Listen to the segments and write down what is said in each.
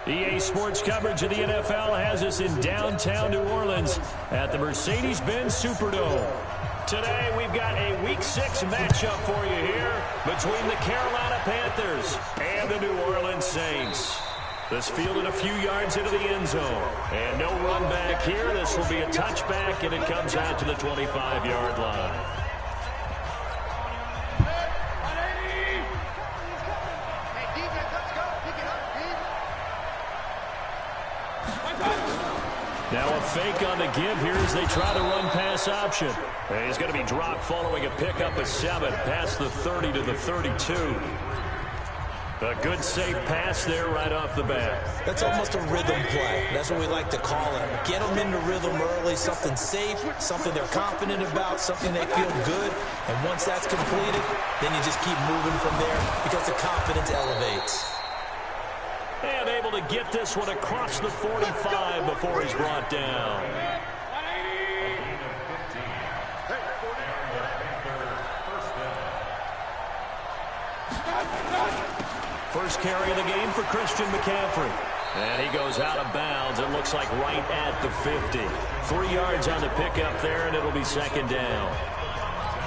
EA Sports coverage of the NFL has us in downtown New Orleans at the Mercedes-Benz Superdome. Today, we've got a Week 6 matchup for you here between the Carolina Panthers and the New Orleans Saints. This fielded a few yards into the end zone. And no run back here. This will be a touchback, and it comes out to the 25-yard line. Now a fake on the give here as they try to run pass option. And he's going to be dropped following a pickup of 7 past the 30 to the 32. A good safe pass there right off the bat. That's almost a rhythm play. That's what we like to call it. Get them into rhythm early, something safe, something they're confident about, something they feel good. And once that's completed, then you just keep moving from there because the confidence elevates. And able to get this one across the 45 before he's brought down. First carry of the game for Christian McCaffrey. And he goes out of bounds. It looks like right at the 50. 3 yards on the pickup there, and it'll be second down.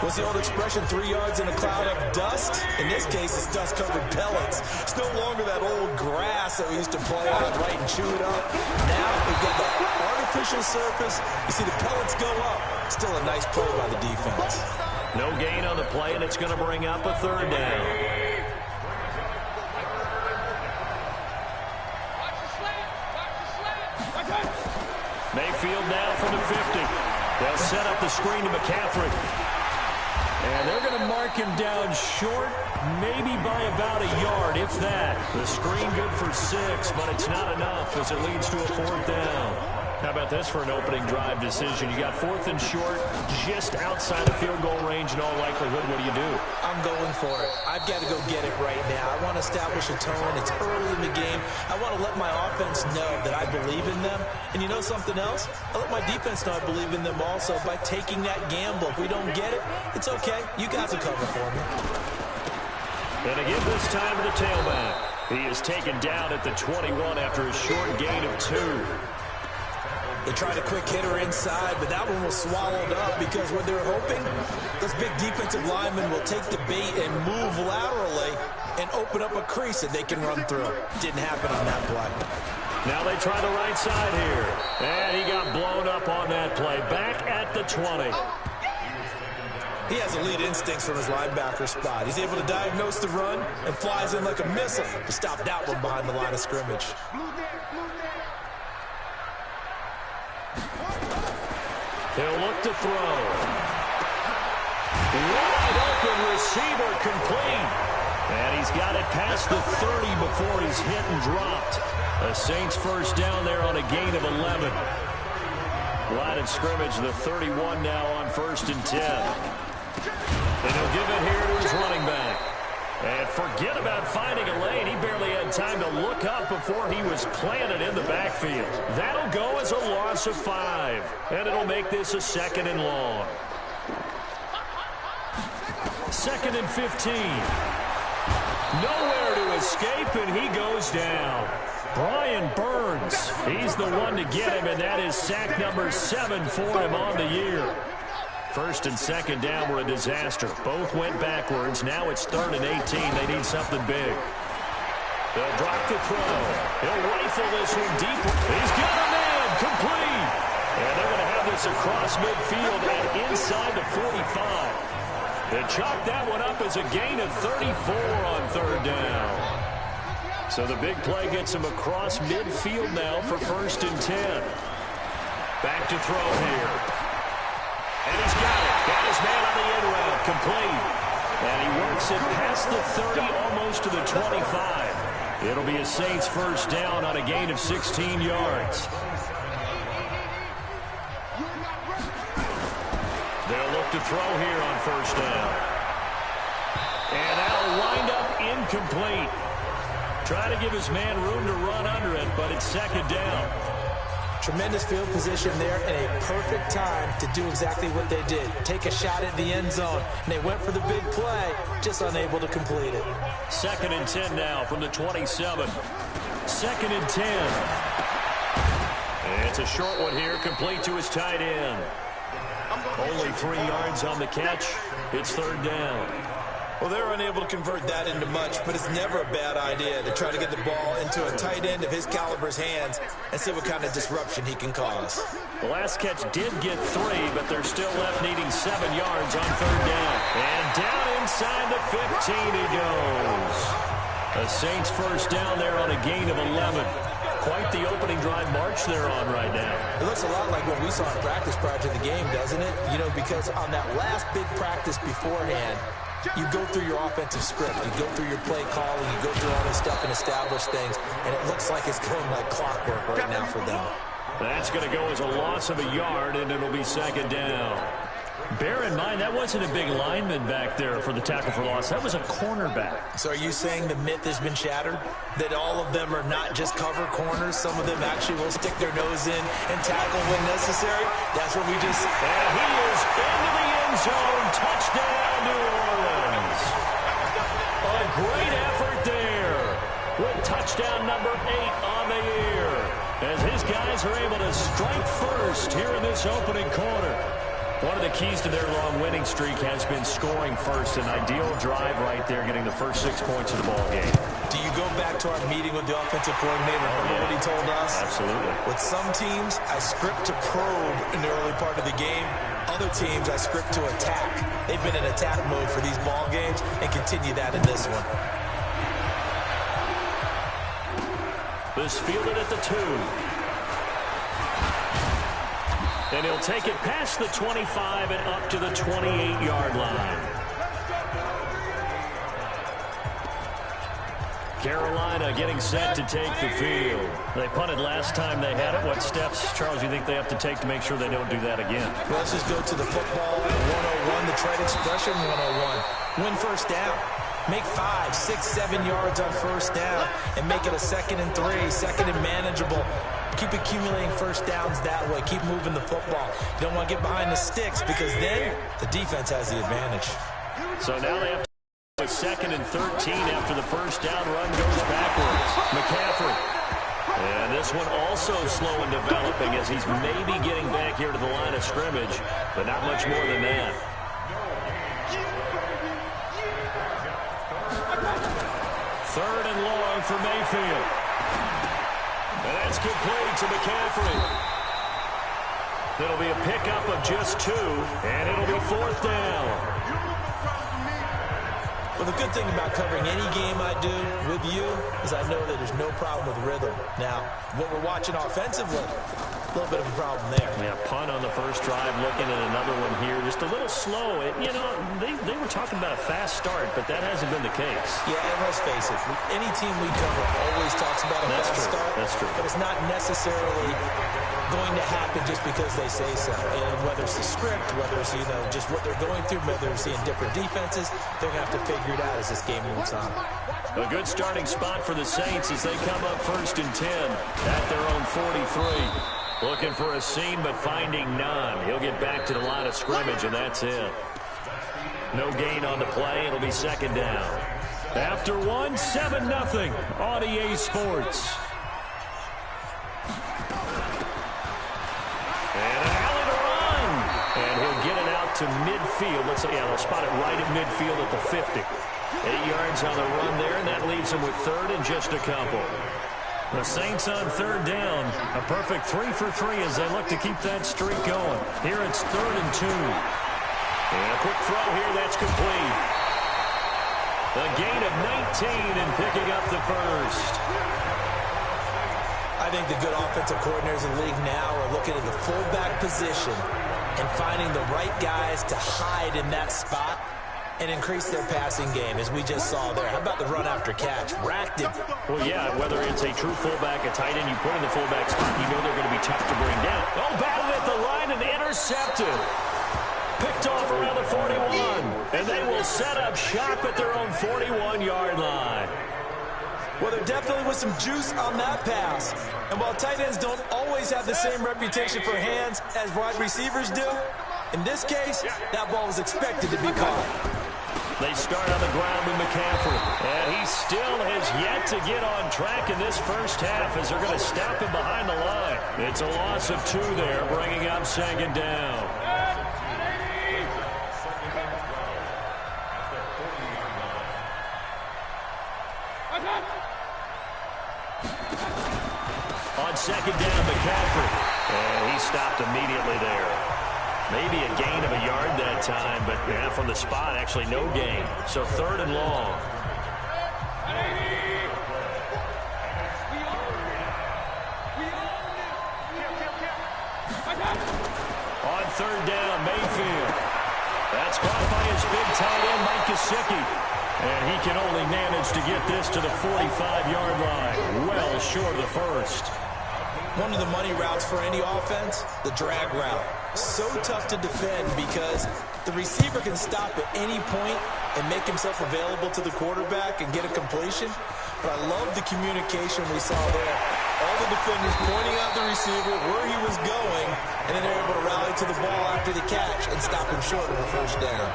What's the old expression, 3 yards in a cloud of dust? In this case, it's dust-covered pellets. It's no longer that old grass that we used to play on, right, and chew it up. Now we've got the artificial surface. You see the pellets go up. Still a nice play by the defense. No gain on the play, and it's going to bring up a third down. Mayfield now from the 50. They'll set up the screen to McCaffrey. And they're going to mark him down short, maybe by about a yard, if that. The screen good for 6, but it's not enough as it leads to a fourth down. How about this for an opening drive decision? You got 4th and short, just outside of field goal range in all likelihood. What do? I'm going for it. I've got to go get it right now. I want to establish a tone. It's early in the game. I want to let my offense know that I believe in them. And you know something else? I let my defense know I believe in them also by taking that gamble. If we don't get it, it's okay. You guys will cover for me. And again this time to the tailback. He is taken down at the 21 after a short gain of 2. They tried a quick hitter inside, but that one was swallowed up because what they're hoping, those big defensive linemen will take the bait and move laterally and open up a crease that they can run through. Didn't happen on that play. Now they try the right side here. And he got blown up on that play. Back at the 20. He has elite instincts from his linebacker spot. He's able to diagnose the run and flies in like a missile to stop that one behind the line of scrimmage. He'll look to throw. Wide open receiver complete. And he's got it past the 30 before he's hit and dropped. A Saints first down there on a gain of 11. Line of scrimmage, the 31 now on 1st and 10. And he'll give it here to his running back. And forget about finding a lane. He barely had time to look up before he was planted in the backfield. That'll go as a loss of 5. And it'll make this a 2nd and long. 2nd and 15. Nowhere to escape, and he goes down. Brian Burns, he's the one to get him, and that is sack number 7 for him on the year. 1st and 2nd down were a disaster. Both went backwards. Now it's 3rd and 18. They need something big. They'll drop the throw. He'll rifle this one deep. He's got a man complete. And they're going to have this across midfield and inside the 45. They chalk that one up as a gain of 34 on 3rd down. So the big play gets him across midfield now for 1st and 10. Back to throw here. And he's got it. Got his man on the end route. Complete. And he works it past the 30, almost to the 25. It'll be a Saints first down on a gain of 16 yards. They'll look to throw here on 1st down. And that'll wind up incomplete. Try to give his man room to run under it, but it's 2nd down. Tremendous field position there and a perfect time to do exactly what they did. Take a shot at the end zone. And they went for the big play, just unable to complete it. 2nd and 10 now from the 27. 2nd and 10. And it's a short one here, complete to his tight end. Only 3 yards on the catch. It's 3rd down. Well, they're unable to convert that into much, but it's never a bad idea to try to get the ball into a tight end of his caliber's hands and see what kind of disruption he can cause. The last catch did get 3, but they're still left needing 7 yards on 3rd down. And down inside the 15 he goes. The Saints first down there on a gain of 11. Quite the opening drive march they're on right now. It looks a lot like what we saw in practice prior to the game, doesn't it? You know, because on that last big practice beforehand, you go through your offensive script, you go through your play calling, you go through all this stuff and establish things, and it looks like it's going like clockwork right now for them. That's going to go as a loss of a yard, and it'll be 2nd down. Bear in mind, that wasn't a big lineman back there for the tackle for loss. That was a cornerback. So are you saying the myth has been shattered? That all of them are not just cover corners? Some of them actually will stick their nose in and tackle when necessary? That's what we just... And he is into the end zone. Touchdown, New Orleans. A great effort there with touchdown number 8 on the year, as his guys are able to strike first here in this opening quarter. One of the keys to their long winning streak has been scoring first. An ideal drive right there, getting the first 6 points of the ball game. Do you go back to our meeting with the offensive coordinator? Remember what he told us? Absolutely. With some teams, I script to probe in the early part of the game. Other teams, I script to attack. They've been in attack mode for these ball games and continue that in this one. This fielded at the 2. And he'll take it past the 25 and up to the 28-yard line. Carolina getting set to take the field. They punted last time they had it. What steps, Charles, you think they have to take to make sure they don't do that again? Well, let's just go to the football 101, the trade expression 101. Win first down. Make 5, 6, 7 yards on first down and make it a 2nd and 3, 2nd and manageable. Keep accumulating first downs that way. Keep moving the football. You don't want to get behind the sticks because then the defense has the advantage. So now they have to go a 2nd and 13 after the first down run goes backwards. McCaffrey. And this one also slow in developing as he's maybe getting back here to the line of scrimmage, but not much more than that. Third and long for Mayfield. And that's complete to McCaffrey. It'll be a pickup of just 2, and it'll be 4th down. Well, the good thing about covering any game I do with you is I know that there's no problem with rhythm. Now, what we're watching offensively, a little bit of a problem there. Yeah, punt on the first drive, looking at another one here. Just a little slow. You know, they were talking about a fast start, but that hasn't been the case. Yeah, and let's face it, any team we cover always talks about a fast start. That's true. But it's not necessarily going to happen just because they say so. And whether it's the script, whether it's, you know, just what they're going through, whether they're seeing different defenses, they're going to have to figure it out as this game moves on. A good starting spot for the Saints as they come up 1st and 10 at their own 43. Looking for a seam, but finding none. He'll get back to the line of scrimmage, and that's it. No gain on the play. It'll be 2nd down. After 1, 7-0 on EA Sports. And an alley to run. And he'll get it out to midfield. Let's say, yeah, they'll spot it right at midfield at the 50. 8 yards on the run there, and that leaves them with 3rd and just a couple. The Saints on 3rd down. A perfect 3 for 3 as they look to keep that streak going. Here it's 3rd and 2. And a quick throw here, that's complete. A gain of 19 and picking up the first. I think the good offensive coordinators in the league now are looking at the fullback position and finding the right guys to hide in that spot and increase their passing game, as we just saw there. How about the run after catch? Racked him. Well, yeah, whether it's a true fullback, a tight end, you put in the fullback spot, you know they're going to be tough to bring down. Oh, batted at the line and intercepted. Picked off around the 41. And they will set up shop at their own 41-yard line. Well, there definitely was some juice on that pass. And while tight ends don't always have the same reputation for hands as wide receivers do, in this case, that ball was expected to be caught. They start on the ground with McCaffrey. And he's still has yet to get on track in this first half as they're going to stop him behind the line. It's a loss of 2 there, bringing up second down. On second down, McCaffrey. And he stopped immediately there. Maybe a gain of a yard that time, but yeah, from the spot, actually no gain. So 3rd and long. On 3rd down, Mayfield. That's caught by his big tight end, Mike Gesicki. And he can only manage to get this to the 45-yard line. Well short of the first. One of the money routes for any offense, the drag route. So tough to defend because the receiver can stop at any point and make himself available to the quarterback and get a completion. But I love the communication we saw there. All the defenders pointing out the receiver, where he was going, and then they're able to rally to the ball after the catch and stop him short of a first down.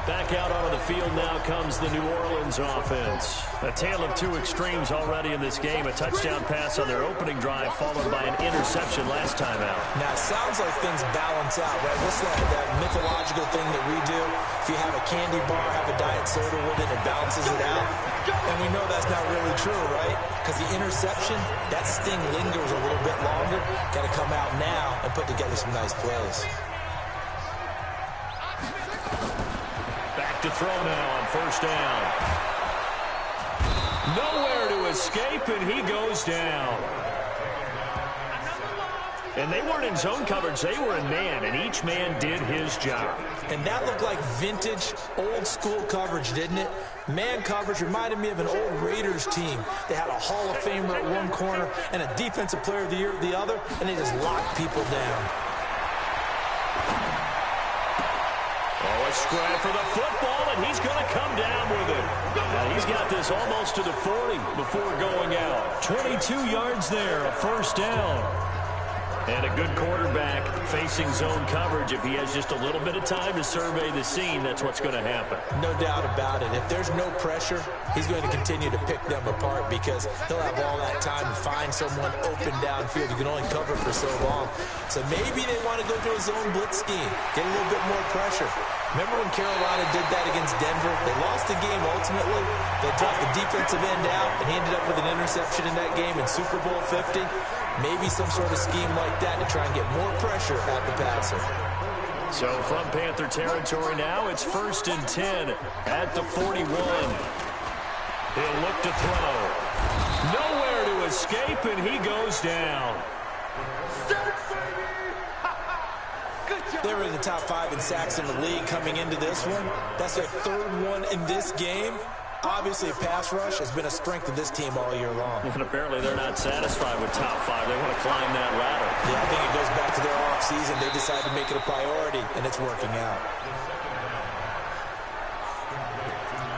Back out onto the field now comes the New Orleans offense. A tale of 2 extremes already in this game. A touchdown pass on their opening drive followed by an interception last time out. Now, it sounds like things balance out, right? What's that mythological thing that we do? If you have a candy bar, have a diet soda with it, it balances it out. And we know that's not really true, right? Because the interception, that sting lingers a little bit longer. Got to come out now and put together some nice plays. To throw now on 1st down. Nowhere to escape, and he goes down. And they weren't in zone coverage. They were in man, and each man did his job. And that looked like vintage, old-school coverage, didn't it? Man coverage reminded me of an old Raiders team. They had a Hall of Famer at one corner and a Defensive Player of the Year at the other, and they just locked people down. Oh, a scramble for the football, and he's going to come down with it. Now, he's got this almost to the 40 before going out. 22 yards there, a 1st down. And a good quarterback facing zone coverage. If he has just a little bit of time to survey the scene, that's what's going to happen. No doubt about it. If there's no pressure, he's going to continue to pick them apart because he'll have all that time to find someone open downfield. You can only cover for so long. So maybe they want to go to a zone blitz scheme, get a little bit more pressure. Remember when Carolina did that against Denver? They lost the game ultimately. They dropped the defensive end out, and he ended up with an interception in that game in Super Bowl 50. Maybe some sort of scheme like that to try and get more pressure at the passer. So from Panther territory now, it's 1st and 10 at the 41. He'll look to throw. Nowhere to escape, and he goes down. They were in the top 5 in sacks in the league coming into this one. That's their 3rd one in this game. Obviously, pass rush has been a strength of this team all year long. And apparently they're not satisfied with top 5. They want to climb that ladder. Yeah, I think it goes back to their offseason. They decided to make it a priority, and it's working out.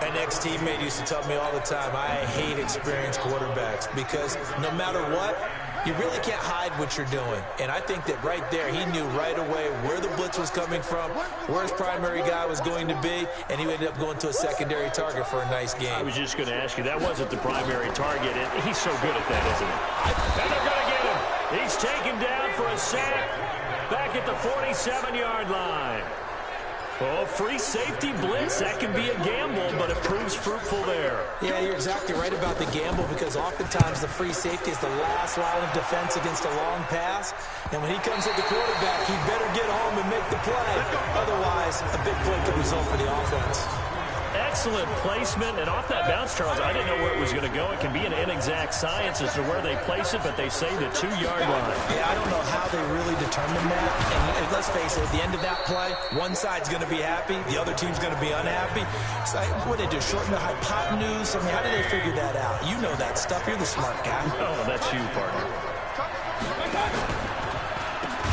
An ex-teammate used to tell me all the time, I hate experienced quarterbacks because no matter what, you really can't hide what you're doing. And I think that right there, he knew right away where the blitz was coming from, where his primary guy was going to be, and he ended up going to a secondary target for a nice game. I was just going to ask you, that wasn't the primary target, and he's so good at that, isn't he? And they're going to get him. He's taken down for a sack back at the 47-yard line. Oh, free safety blitz, that can be a gamble, but it proves fruitful there. Yeah, you're exactly right about the gamble because oftentimes the free safety is the last line of defense against a long pass. And when he comes at the quarterback, he better get home and make the play. Otherwise, a big play could result for the offense. Excellent placement, and off that bounce, Charles, I didn't know where it was going to go. It can be an inexact science as to where they place it, but they say the 2-yard line. Yeah, I don't know how they really determine that. And let's face it, at the end of that play, one side's going to be happy, the other team's going to be unhappy. It's like, what do they do, shorten the hypotenuse? I mean, how do they figure that out? You know that stuff. You're the smart guy. Oh, that's you, partner.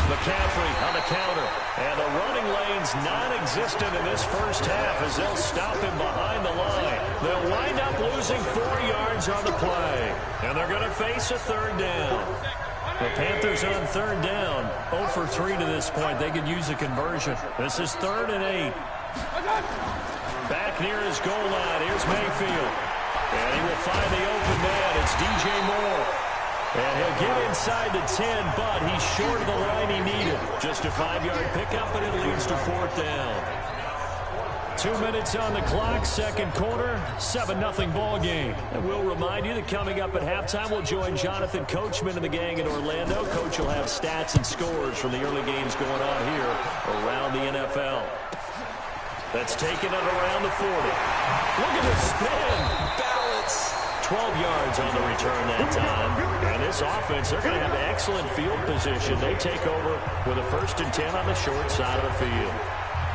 McCaffrey on the counter. And the running lane's non-existent in this first half as they'll stop him behind the line. They'll wind up losing 4 yards on the play. And they're going to face a 3rd down. The Panthers on 3rd down. 0 for 3 to this point. They could use a conversion. This is 3rd and 8. Back near his goal line. Here's Mayfield. find the open man. It's DJ Moore. And he'll get inside the 10, but he's short of the line he needed. Just a 5-yard pickup, and it leads to fourth down. 2 minutes on the clock, second quarter, 7-0 ball game. And we'll remind you that coming up at halftime, we'll join Jonathan Coachman and the gang in Orlando. Coach will have stats and scores from the early games going on here around the NFL. That's taken it around the 40. Look at the spin. Balance. 12 yards on the return that time. And this offense, they're going to have excellent field position. They take over with a 1st and 10 on the short side of the field.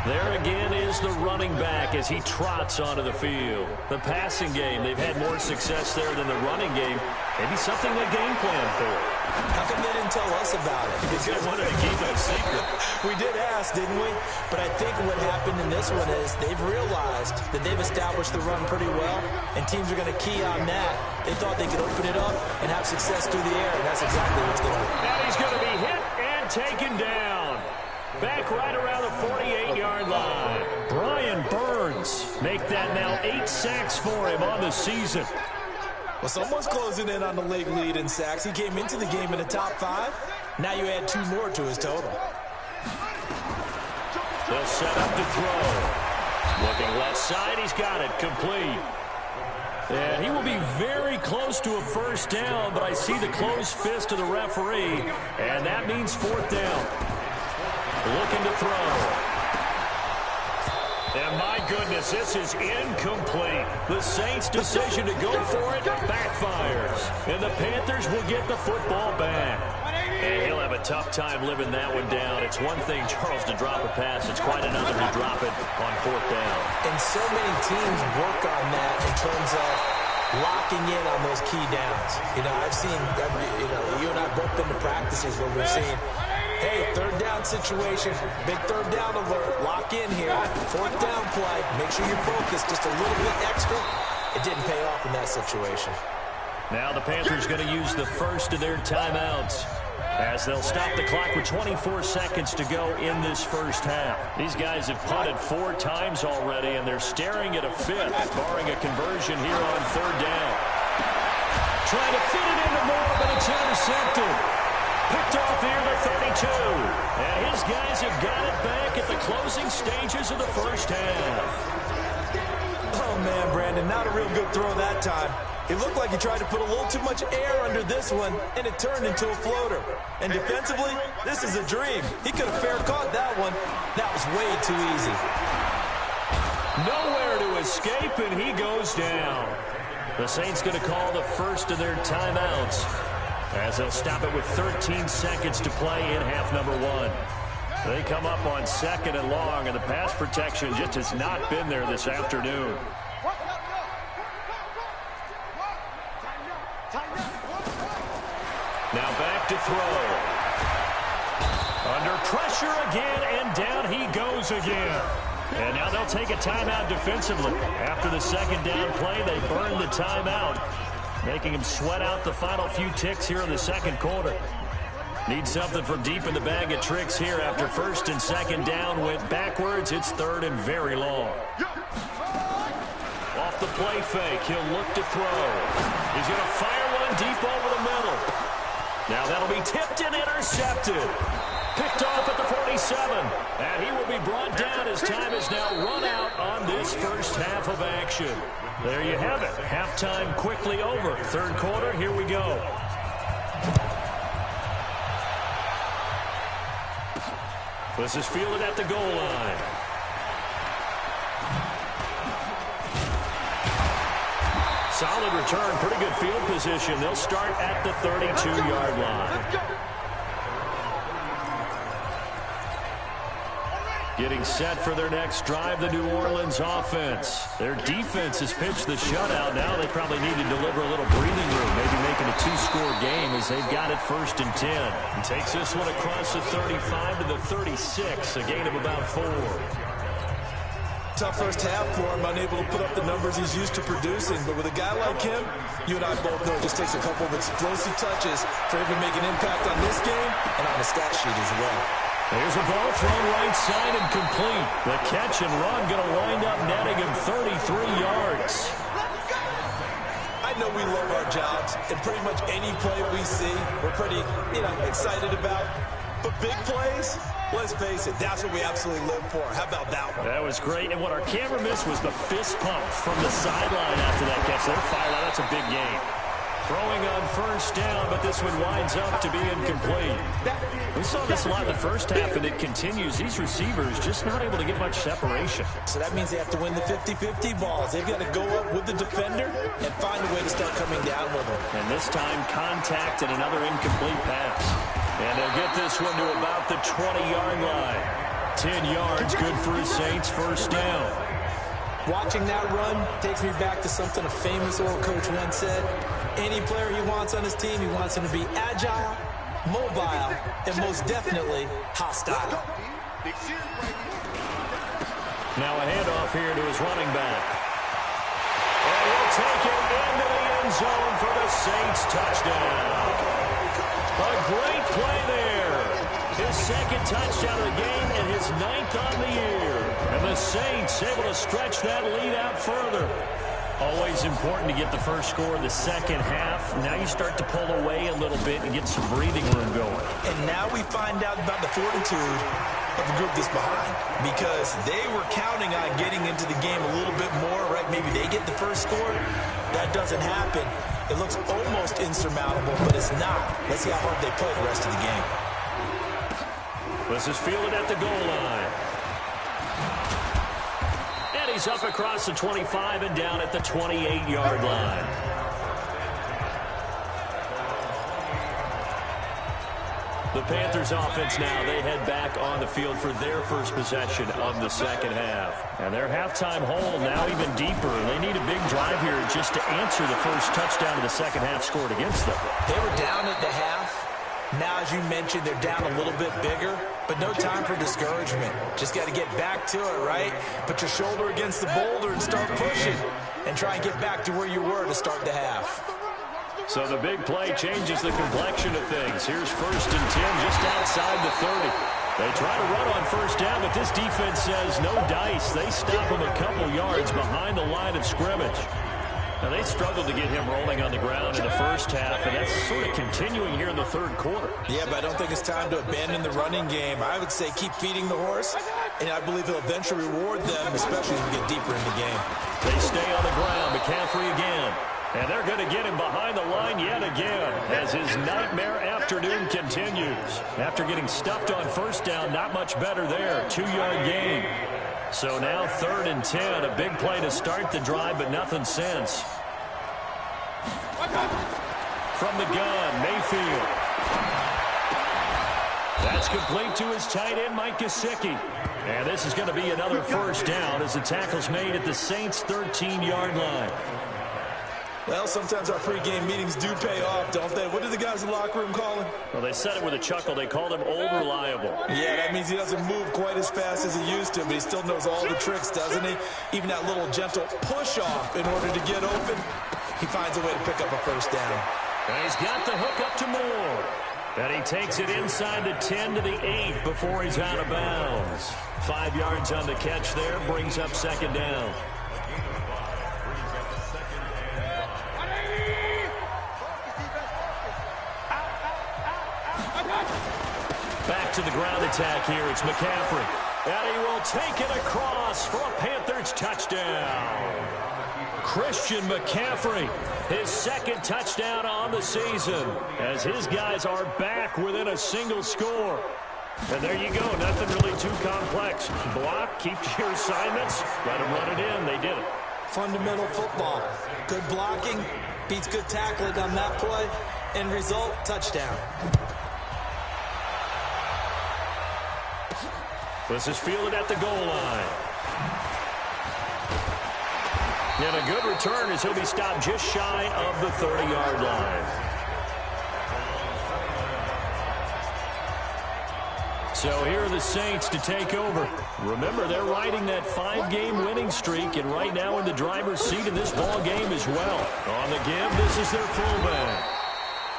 There again is the running back as he trots onto the field. The passing game, they've had more success there than the running game. Maybe something they game plan for. How come they didn't tell us about it? Because they wanted to keep it a secret. We did ask, didn't we? But I think what happened in this one is they've realized that they've established the run pretty well, and teams are going to key on that. They thought they could open it up and have success through the air, and that's exactly what's going to happen. And he's going to be hit and taken down. Back right around the 48-yard line. Brian Burns make that now 8 sacks for him on the season. Well, someone's closing in on the league lead in sacks. He came into the game in the top 5. Now you add 2 more to his total. They'll set up to throw. Looking left side, he's got it complete. And he will be very close to a first down, but I see the closed fist of the referee, and that means fourth down. Looking to throw. And my goodness, this is incomplete. The Saints' decision to go for it backfires. And the Panthers will get the football back. And he'll have a tough time living that one down. It's one thing, Charles, to drop a pass. It's quite another to drop it on fourth down. And so many teams work on that in terms of locking in on those key downs. You know, I've seen, you and I both been to practices where we've seen, hey, third down situation, big third down alert, lock in here, fourth down play, make sure you're focused just a little bit extra. It didn't pay off in that situation. Now the Panthers going to use the first of their timeouts as they'll stop the clock with 24 seconds to go in this first half. These guys have punted 4 times already, and they're staring at a 5th, barring a conversion here on third down. Trying to fit it into Moore, but it's intercepted. Picked off here to 32. And his guys have got it back at the closing stages of the first half. Oh, man, Brandon, not a real good throw that time. It looked like he tried to put a little too much air under this one, and it turned into a floater. And defensively, this is a dream. He could have fair caught that one. That was way too easy. Nowhere to escape, and he goes down. The Saints going to call the first of their timeouts, as they'll stop it with 13 seconds to play in half number 1. They come up on 2nd and long, and the pass protection just has not been there this afternoon. Now back to throw. Under pressure again, and down he goes again. And now they'll take a timeout defensively. After the second down play, they burn the timeout, making him sweat out the final few ticks here in the second quarter. Need something from deep in the bag of tricks here after 1st and 2nd down went backwards. It's 3rd and very long. Off the play fake, he'll look to throw. He's going to fire one deep over the middle. Now that'll be tipped and intercepted. Picked off at the 47. And he will be brought down as time is now run out on this first half of action. There you have it. Halftime quickly over. Third quarter, here we go. This is fielded at the goal line. Solid return, pretty good field position. They'll start at the 32-yard line. Getting set for their next drive, the New Orleans offense. Their defense has pitched the shutout. Now they probably need to deliver a little breathing room, maybe making a 2-score game as they've got it 1st and 10. And takes this one across the 35 to the 36, a gain of about 4. Tough first half for him, unable to put up the numbers he's used to producing. But with a guy like him, you and I both know it just takes a couple of explosive touches for him to make an impact on this game and on the stat sheet as well. There's a ball thrown right side and complete. The catch and run going to wind up netting him 33 yards. I know we love our jobs, and pretty much any play we see, we're pretty, excited about. But big plays, let's face it, that's what we absolutely live for. How about that one? That was great, and what our camera missed was the fist pump from the sideline after that catch. They're fired out. That's a big game. Throwing on first down, but this one winds up to be incomplete. We saw this a lot in the first half, and it continues. These receivers just not able to get much separation. So that means they have to win the 50-50 balls. They've got to go up with the defender and find a way to start coming down with them. And this time, contact and another incomplete pass. And they'll get this one to about the 20-yard line. 10 yards, good for his Saints, first down. Watching that run takes me back to something a famous old coach once said. Any player he wants on his team, he wants him to be agile, mobile, and most definitely hostile. Now a handoff here to his running back. And he'll take it into the end zone for the Saints touchdown. A great play there. His second touchdown of the game and his 9th on the year. And the Saints able to stretch that lead out further. Always important to get the first score in the second half. Now you start to pull away a little bit and get some breathing room going. And now we find out about the fortitude of the group that's behind, because they were counting on getting into the game a little bit more, right? Maybe they get the first score. That doesn't happen. It looks almost insurmountable, but it's not. Let's see how hard they play the rest of the game. This is fielded at the goal line. And he's up across the 25 and down at the 28-yard line. The Panthers offense now, they head back on the field for their first possession of the second half. And their halftime hole now even deeper. They need a big drive here just to answer the first touchdown of the second half scored against them. They were down at the half. Now, as you mentioned, they're down a little bit bigger, but no time for discouragement. Just got to get back to it, right? Put your shoulder against the boulder and start pushing, and try and get back to where you were to start the half. So the big play changes the complexion of things. Here's 1st and 10 just outside the 30. They try to run on first down, but this defense says no dice. They stop him a couple yards behind the line of scrimmage. Now, they struggled to get him rolling on the ground in the first half, and that's sort of continuing here in the third quarter. Yeah, but I don't think it's time to abandon the running game. I would say keep feeding the horse, and I believe he'll eventually reward them, especially as we get deeper in the game. They stay on the ground. McCaffrey again. And they're going to get him behind the line yet again as his nightmare afternoon continues. After getting stuffed on first down, not much better there. 2-yard gain. So now 3rd and 10, a big play to start the drive, but nothing since. From the gun, Mayfield. That's complete to his tight end, Mike Gesicki. And this is going to be another first down as the tackle's made at the Saints' 13-yard line. Well, sometimes our pregame meetings do pay off, don't they? What do the guys in the locker room call him? Well, they said it with a chuckle. They called him Old Reliable. Yeah, that means he doesn't move quite as fast as he used to, but he still knows all the tricks, doesn't he? Even that little gentle push-off in order to get open, he finds a way to pick up a first down. And he's got the hook up to Moore. And he takes it inside the 10 to the 8 before he's out of bounds. 5 yards on the catch there, brings up second down. Back to the ground attack here. It's McCaffrey. And he will take it across for a Panthers touchdown. Christian McCaffrey, his 2nd touchdown on the season, as his guys are back within a single score. And there you go. Nothing really too complex. Block, keep to your assignments, let them run it in. They did it. Fundamental football. Good blocking beats good tackling on that play. End result, touchdown. This is fielded at the goal line. And a good return as he'll be stopped just shy of the 30-yard line. So here are the Saints to take over. Remember, they're riding that 5-game winning streak, and right now in the driver's seat in this ball game as well. On the give, this is their fullback.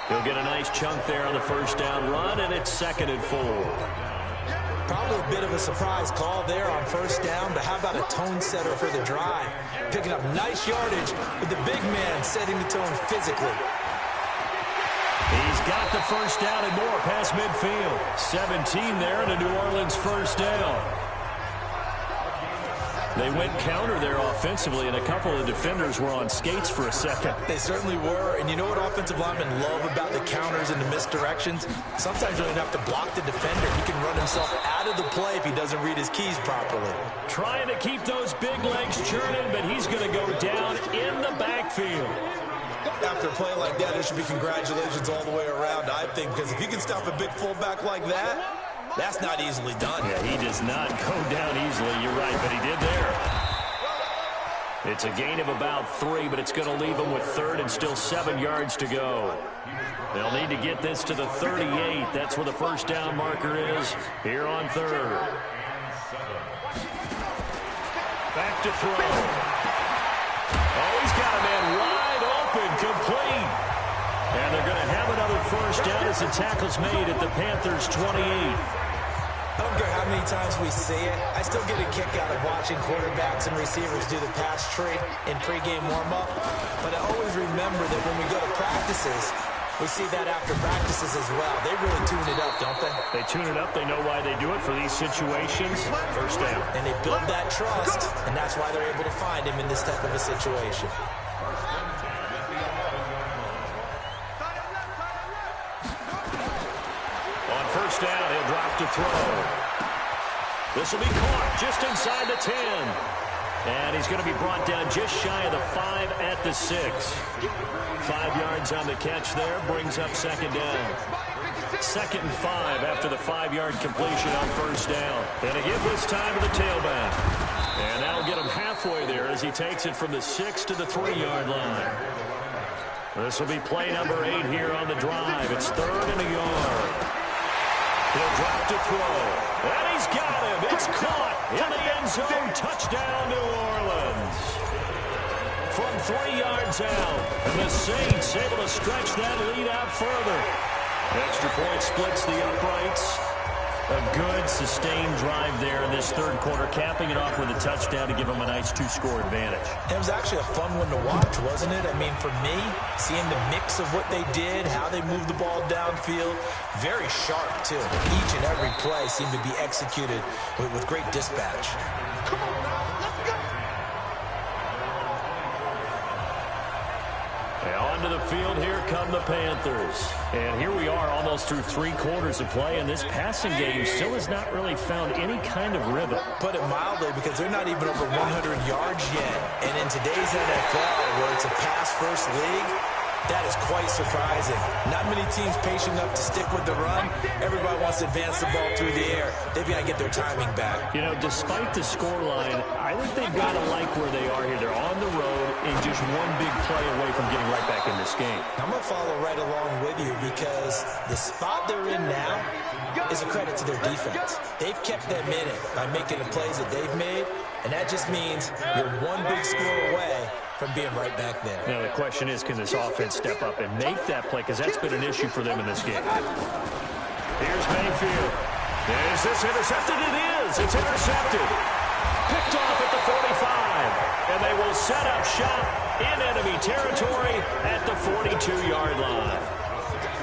He'll get a nice chunk there on the first down run, and it's 2nd and 4. Probably a bit of a surprise call there on first down, but how about a tone setter for the drive? Picking up nice yardage with the big man setting the tone physically. He's got the first down and more past midfield. 17 there and a New Orleans first down. They went counter there offensively, and a couple of defenders were on skates for a second. They certainly were, and you know what offensive linemen love about the counters and the misdirections? Sometimes you don't have to block the defender. He can run himself out of the play if he doesn't read his keys properly. Trying to keep those big legs churning, but he's going to go down in the backfield. After a play like that, there should be congratulations all the way around, I think, because if you can stop a big fullback like that, that's not easily done. Yeah, he does not go down easily. You're right, but he did there. It's a gain of about 3, but it's going to leave him with third and still 7 yards to go. They'll need to get this to the 38. That's where the first down marker is here on third. Back to throw. Oh, he's got a man wide open, complete. And they're going to have another first down as the tackle's made at the Panthers' 28. I don't care how many times we see it. I still get a kick out of watching quarterbacks and receivers do the pass tree in pregame warm-up. But I always remember that when we go to practices, we see that after practices as well. They really tune it up, don't they? They tune it up. They know why they do it for these situations. First down. And they build that trust, and that's why they're able to find him in this type of a situation. First down, he'll drop to throw. This will be caught just inside the 10. And he's going to be brought down just shy of the 5 at the 6. 5 yards on the catch there, brings up second down. 2nd and 5 after the 5-yard completion on first down. And a give this time to the tailback. And that'll get him halfway there as he takes it from the 6 to the 3-yard line. This will be play number 8 here on the drive. It's 3rd and a yard. He'll drop to throw. And he's got him. It's caught in the end zone. Touchdown, New Orleans. From 3 yards out. And the Saints able to stretch that lead out further. Extra point splits the uprights. A good, sustained drive there in this third quarter, capping it off with a touchdown to give them a nice 2-score advantage. It was actually a fun one to watch, wasn't it? I mean, for me, seeing the mix of what they did, how they moved the ball downfield, very sharp, too. Each and every play seemed to be executed with great dispatch. Come on now, let's go! Onto the field, here come the Panthers. And here we are almost through 3 quarters of play, and this passing game still has not really found any kind of rhythm. Put it mildly, because they're not even over 100 yards yet. And in today's NFL, where it's a pass-first league, that is quite surprising. Not many teams patient enough to stick with the run. Everybody wants to advance the ball through the air. They've got to get their timing back. You know, despite the scoreline, I think they've got to like where they are here. They're on the road and just one big play away from getting right back in this game. I'm going to follow right along with you because the spot they're in now is a credit to their defense. They've kept them in it by making the plays that they've made, and that just means you're one big score away from being right back there. Now, the question is, can this offense step up and make that play? Because that's been an issue for them in this game. Here's Mayfield. Is this intercepted? It is. It's intercepted. Picked off at the 45. And they will set up shop in enemy territory at the 42-yard line.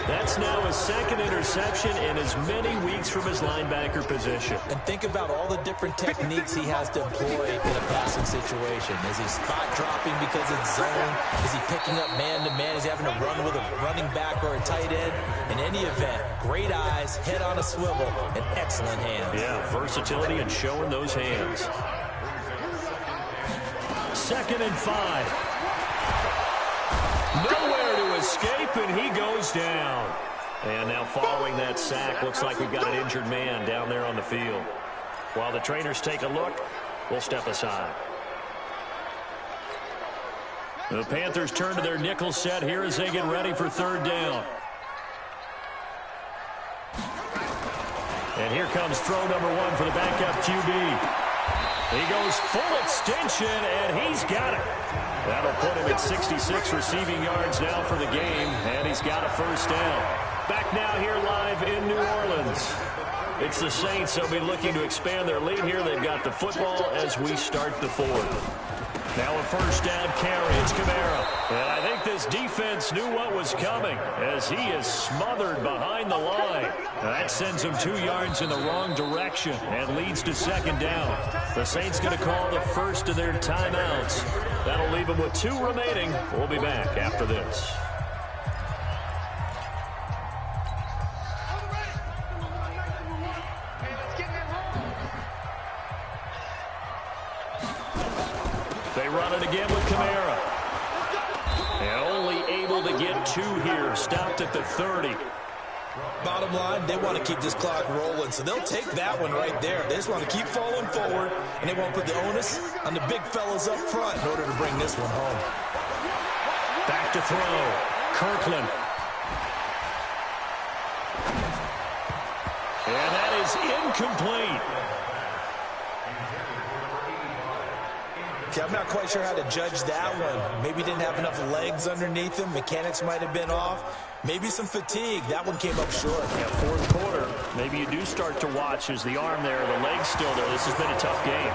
That's now his 2nd interception in as many weeks from his linebacker position. And think about all the different techniques he has to employ in a passing situation. Is he spot dropping because it's zone? Is he picking up man-to-man? Is he having to run with a running back or a tight end? In any event, great eyes, head on a swivel, and excellent hands. Yeah, versatility and showing those hands. 2nd and 5. Nowhere to escape, and he goes down. And now following that sack, looks like we've got an injured man down there on the field. While the trainers take a look, we'll step aside. The Panthers turn to their nickel set here as they get ready for 3rd down. And here comes throw number 1 for the backup QB. He goes full extension, and he's got it. That'll put him at 66 receiving yards now for the game, and he's got a first down. Back now here live in New Orleans. It's the Saints. They'll be looking to expand their lead here. They've got the football as we start the fourth. Now a first down carry. It's Kamara. And I think this defense knew what was coming as he is smothered behind the line. That sends him 2 yards in the wrong direction and leads to second down. The Saints going to call the first of their timeouts. That'll leave them with 2 remaining. We'll be back after this. They run it again with Kamara. And only able to get 2 here. Stopped at the 30. Bottom line, they want to keep this clock rolling, so they'll take that one right there. They just want to keep falling forward, and they won't put the onus on the big fellas up front in order to bring this one home. Back to throw. Kirkland. And that is incomplete. Okay, I'm not quite sure how to judge that one. Maybe didn't have enough legs underneath him. Mechanics might have been off. Maybe some fatigue. That one came up short. Yeah, fourth quarter. Maybe you do start to watch as the arm there, the leg's still there. This has been a tough game.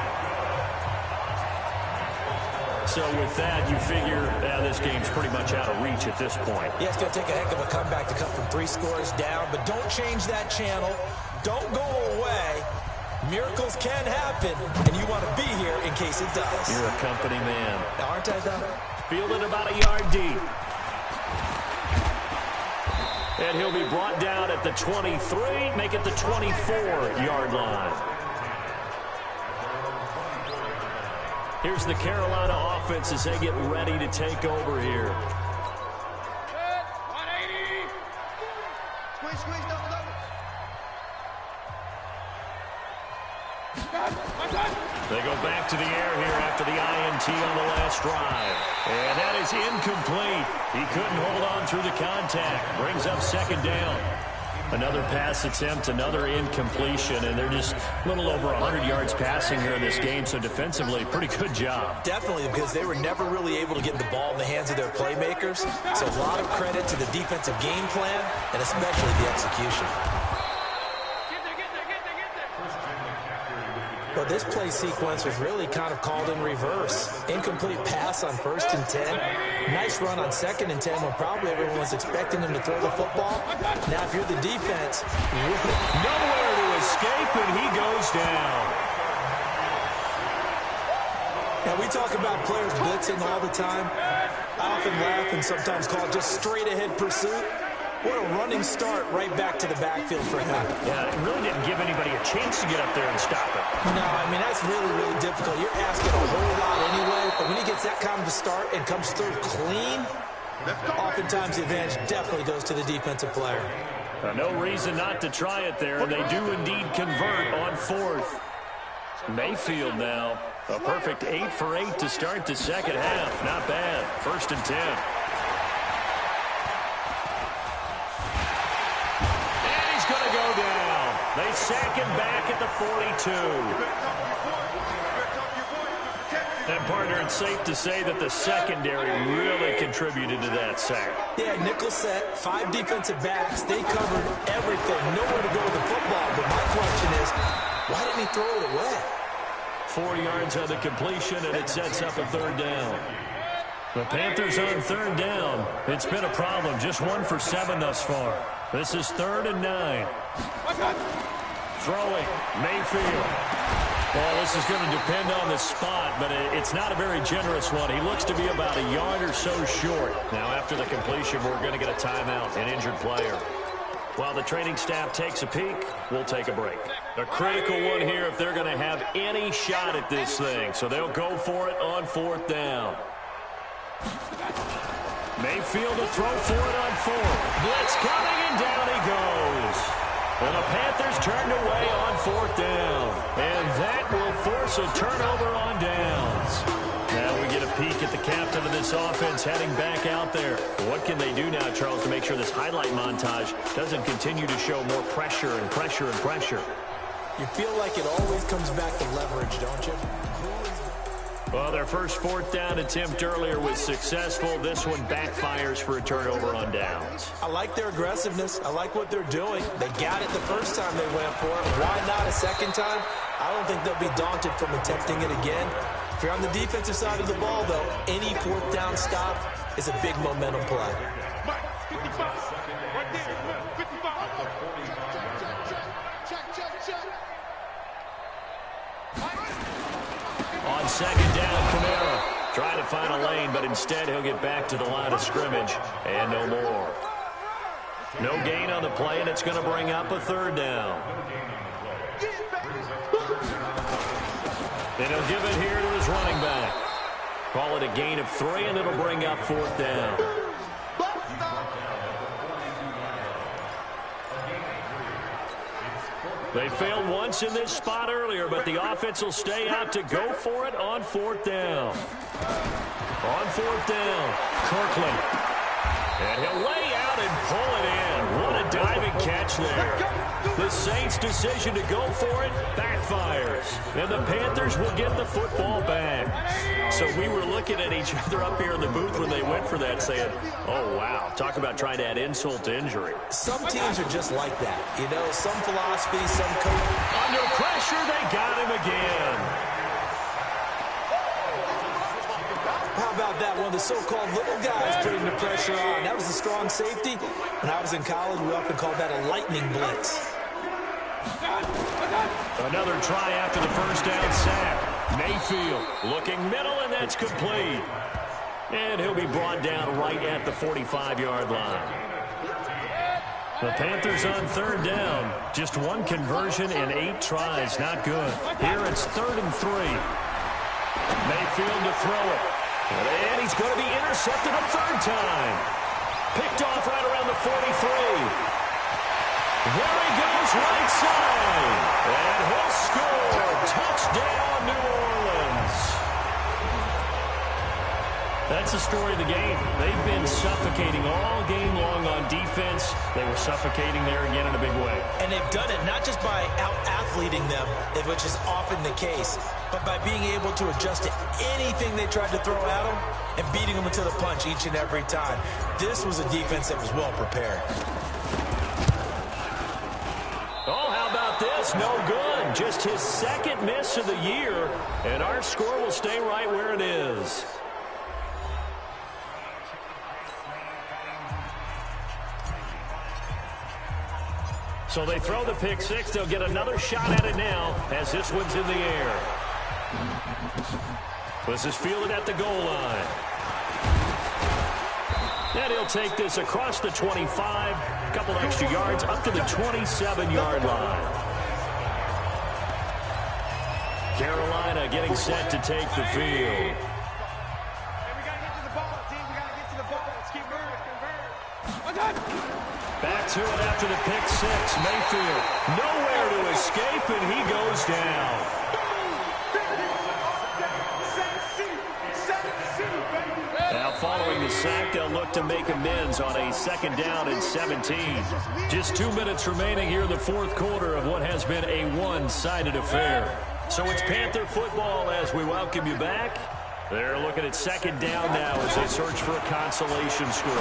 So with that, you figure this game's pretty much out of reach at this point. Yeah, it's going to take a heck of a comeback to come from 3 scores down. But don't change that channel. Don't go away. Miracles can happen, and you want to be here in case it does. You're a company man. Now, aren't I, though? Fielded about a yard deep. And he'll be brought down at the 23, make it the 24-yard line. Here's the Carolina offense as they get ready to take over here. 180. Squeeze, double. They go back to the air here after the INT on the last drive. And that is incomplete. He couldn't hold on through the contact. Brings up second down. Another pass attempt, another incompletion, and they're just a little over 100 yards passing here in this game, so defensively, pretty good job. Definitely, because they were never really able to get the ball in the hands of their playmakers, so a lot of credit to the defensive game plan, and especially the execution. But this play sequence was really kind of called in reverse. Incomplete pass on 1st and 10. Nice run on 2nd and 10 when probably everyone was expecting them to throw the football. Now, if you're the defense, nowhere to escape, and he goes down. Now, we talk about players blitzing all the time. I often laugh and sometimes call it just straight-ahead pursuit. What a running start right back to the backfield for him. Yeah, it really didn't give anybody a chance to get up there and stop it. No, I mean, that's really, really difficult. You're asking a whole lot anyway, but when he gets that kind of a start and comes through clean, oftentimes the advantage definitely goes to the defensive player. No reason not to try it there, and they do indeed convert on 4th. Mayfield now, a perfect 8 for 8 to start the second half. Not bad. 1st and 10. They sack him back at the 42. And, partner, it's safe to say that the secondary really contributed to that sack. Yeah, nickel set, 5 defensive backs. They covered everything. Nowhere to go with the football. But my question is, why didn't he throw it away? 4 yards on the completion, and it sets up a 3rd down. The Panthers on 3rd down. It's been a problem. Just 1 for 7 thus far. This is 3rd and 9. Throwing, Mayfield. Well, this is going to depend on the spot, but it's not a very generous one. He looks to be about a yard or so short. Now, after the completion, we're going to get a timeout, an injured player. While the training staff takes a peek, we'll take a break. A critical one here if they're going to have any shot at this thing. So they'll go for it on 4th down. Mayfield to throw for it on 4th. Blitz coming, and down he goes. And the Panthers turned away on 4th down. And that will force a turnover on downs. Now we get a peek at the captain of this offense heading back out there. What can they do now, Charles, to make sure this highlight montage doesn't continue to show more pressure and pressure and pressure? You feel like it always comes back to leverage, don't you? Well, their first fourth down attempt earlier was successful. This one backfires for a turnover on downs. I like their aggressiveness. I like what they're doing. They got it the first time they went for it. Why not a second time? I don't think they'll be daunted from attempting it again. If you're on the defensive side of the ball, though, any fourth down stop is a big momentum play. On second down, Kamara trying to find a lane, but instead he'll get back to the line of scrimmage and no more. No gain on the play, and it's going to bring up a third down. And he'll give it here to his running back. Call it a gain of 3, and it'll bring up fourth down. They failed once in this spot earlier, but the offense will stay out to go for it on fourth down. On fourth down, Kirkland. And he'll lay out and pull it in. What a diving catch there. The Saints' decision to go for it backfires. And the Panthers will get the football back. So we were looking at each other up here in the booth when they went for that saying, oh, wow, talk about trying to add insult to injury. Some teams are just like that. You know, some philosophy, some coach. Under pressure, they got him again. How about that? One of the so-called little guys putting the pressure on. That was a strong safety. When I was in college, we often called that a lightning blitz. Another try after the first down sack. Mayfield looking middle, and that's complete. And he'll be brought down right at the 45-yard line. The Panthers on third down. Just one conversion in 8 tries. Not good. Here it's 3rd and 3. Mayfield to throw it. And he's going to be intercepted a third time. Picked off right around the 43. There he goes, right side. And he'll score. Touchdown, New Orleans. That's the story of the game. They've been suffocating all game long on defense. They were suffocating there again in a big way. And they've done it not just by out-athleting them, which is often the case, but by being able to adjust to anything they tried to throw at them and beating them into the punch each and every time. This was a defense that was well prepared. Oh, how about this? No good. Just his second miss of the year, and our score will stay right where it is. So they throw the pick six. They'll get another shot at it now as this one's in the air. This is fielded at the goal line. And he'll take this across the 25, a couple extra yards up to the 27-yard line. Carolina getting set to take the field. Back to it after the pick six. Mayfield nowhere to escape, and he goes down. Now following the sack, they'll look to make amends on a 2nd down and 17. Just 2 minutes remaining here in the fourth quarter of what has been a one-sided affair. So it's Panther football as we welcome you back. They're looking at 2nd down now as they search for a consolation score.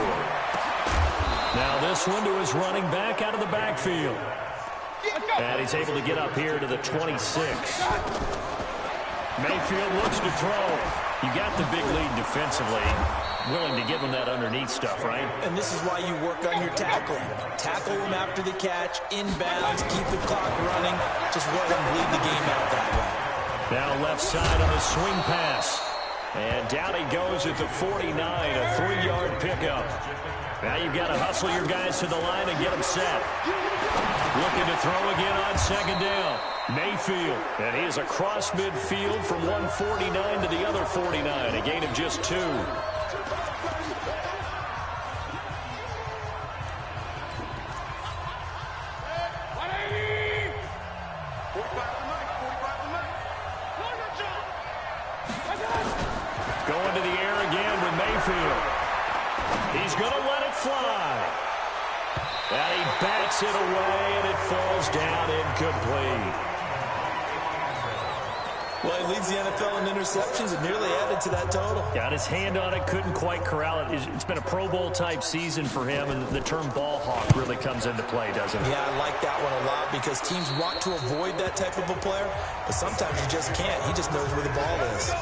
Now this one to his running back out of the backfield. And he's able to get up here to the 26. Mayfield looks to throw. You got the big lead defensively. Willing to give him that underneath stuff, right? And this is why you work on your tackling. Tackle him after the catch, inbounds, keep the clock running. Just let him bleed the game out that way. Now left side on a swing pass. And down he goes at the 49, a 3-yard pickup. Now you've got to hustle your guys to the line and get them set. Looking to throw again on 2nd down. Mayfield, and he is across midfield from 149 to the other 49, a gain of just 2. Going to the air again with Mayfield. He's going to let it fly. And he bats it away, and it falls down incomplete. Well, he leads the NFL in interceptions and nearly added to that total. Got his hand on it, couldn't quite corral it. It's been a Pro Bowl-type season for him, and the term ball hawk really comes into play, doesn't it? Yeah, I like that one a lot because teams want to avoid that type of a player, but sometimes you just can't. He just knows where the ball is.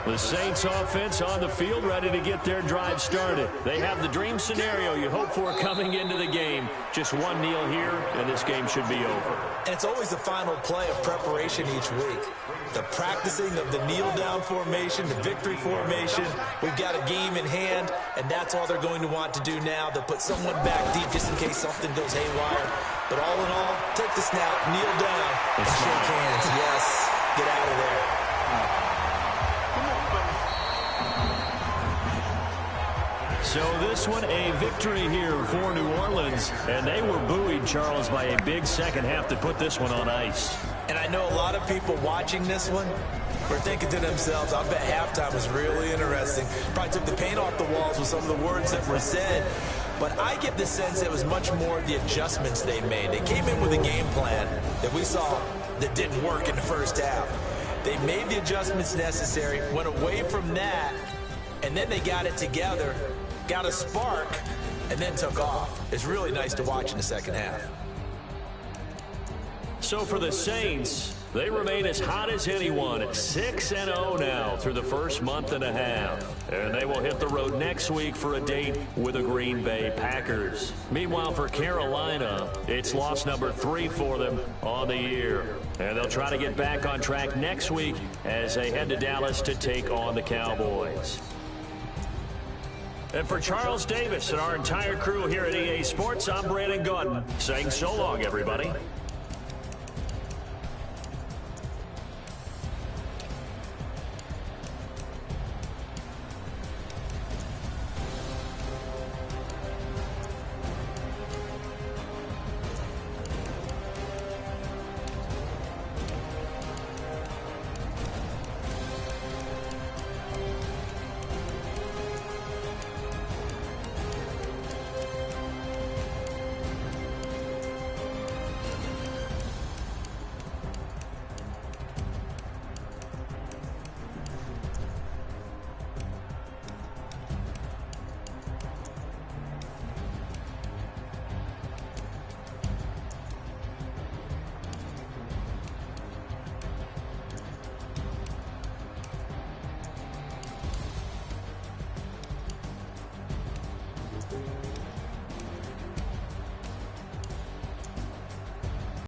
The Saints offense on the field, ready to get their drive started. They have the dream scenario you hope for coming into the game. Just one kneel here, and this game should be over. And it's always the final play of preparation each week. The practicing of the kneel-down formation, the victory formation. We've got a game in hand, and that's all they're going to want to do now. They'll put someone back deep just in case something goes haywire. But all in all, take the snap, kneel down, and shake hands. Yes, get out of there. So this one, a victory here for New Orleans. And they were buoyed, Charles, by a big second half to put this one on ice. And I know a lot of people watching this one were thinking to themselves, I bet halftime was really interesting. Probably took the paint off the walls with some of the words that were said. But I get the sense it was much more the adjustments they made. They came in with a game plan that we saw that didn't work in the first half. They made the adjustments necessary, went away from that, and then they got it together, got a spark, and then took off. It's really nice to watch in the second half. So for the Saints, they remain as hot as anyone at 6-0 now through the first month and a half. And they will hit the road next week for a date with the Green Bay Packers. Meanwhile, for Carolina, it's loss number 3 for them on the year. And they'll try to get back on track next week as they head to Dallas to take on the Cowboys. And for Charles Davis and our entire crew here at EA Sports, I'm Brandon Gaudin saying so long, everybody.